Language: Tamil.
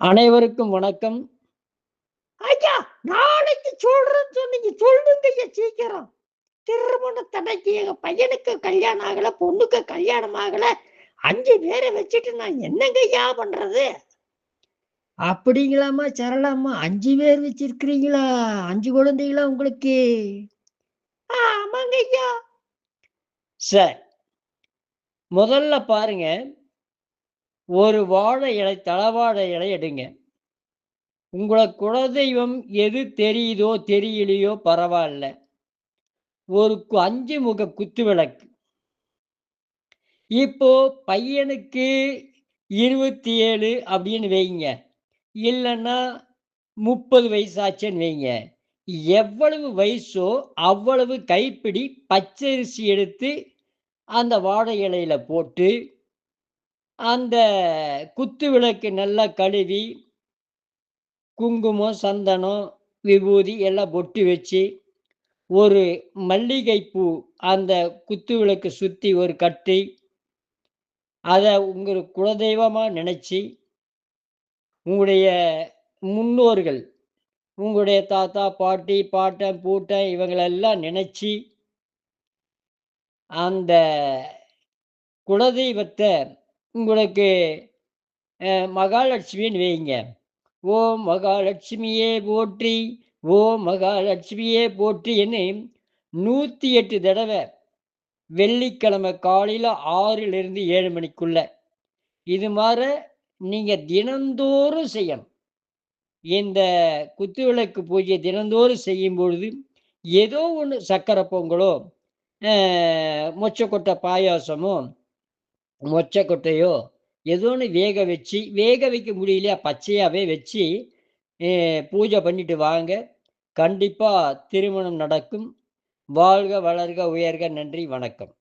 அனைவருக்கும் வணக்கம். ஐயா! நாளைக்கு சொல்றேன்னு சொன்னீங்க. சொல்லுங்க ஐயா சீக்கிரம். திருமண தடைக்கு எங்க பையனுக்கு கல்யாணம் ஆகல, பொண்ணுக்கு கல்யாணம் ஆகல. 5 பேர வச்சுட்டு நான் என்னங்கய்யா பண்றது? அப்படிங்களாம்மா சரளாம்மா. 5 பேர் வச்சிருக்கிறீங்களா? 5 குழந்தைகளா உங்களுக்கு? ஆமாங்க ஐயா. சரி. முதல்ல பாருங்க, ஒரு வாழை இலை, தலவாழை இலை எடுங்க. உங்கள குலதெய்வம் எது தெரியுதோ, தெரியலையோ பரவால்ல. ஒரு 5 முக குத்து விளக்கு. இப்போ பையனுக்கு 27 அப்படின்னு வைங்க. இல்லன்னா 30 வயசாச்சுன்னு வைங்க. எவ்வளவு வயசோ அவ்வளவு கைப்பிடி பச்சரிசி எடுத்து அந்த வாழை இலையில போட்டு, அந்த குத்து விளக்கு நல்லா கழுவி, குங்குமம், சந்தனம், விபூதி எல்லாம் பொட்டு வச்சு, ஒரு மல்லிகைப்பூ அந்த குத்து விளக்கு சுத்தி ஒரு கட்டி, அத உங்க குலதெய்வமா நினைச்சு, உங்களுடைய முன்னோர்கள், உங்களுடைய தாத்தா, பாட்டி, பாட்டன், பூட்டன் இவங்களெல்லாம் நினைச்சு, அந்த குலதெய்வத்த உங்களுக்கு மகாலட்சுமின்னு வையுங்க. ஓம் மகாலட்சுமியே போற்றி, ஓம் மகாலட்சுமியே போற்றின்னு 108 தடவ வெள்ளிக்கிழமை காலையில 6லிருந்து 7 மணிக்குள்ள. இது மார நீங்க தினந்தோறும் செய்யணும். இந்த குத்துவிளக்கு பூஜை தினந்தோறும் செய்யும்பொழுது, ஏதோ ஒண்ணு சர்க்கரை பொங்கலோ, அ மொச்சக்கொட்டை பாயாசமோ, மொச்சக்கொட்டையோ ஏதோ ஒண்ணு வேக வச்சு, வேக வைக்க முடியலையா பச்சையாவே வச்சு, பூஜை பண்ணிட்டு வாங்க. கண்டிப்பா திருமணம் நடக்கும். வாழ்க, வளர்க, உயர்க. நன்றி, வணக்கம்.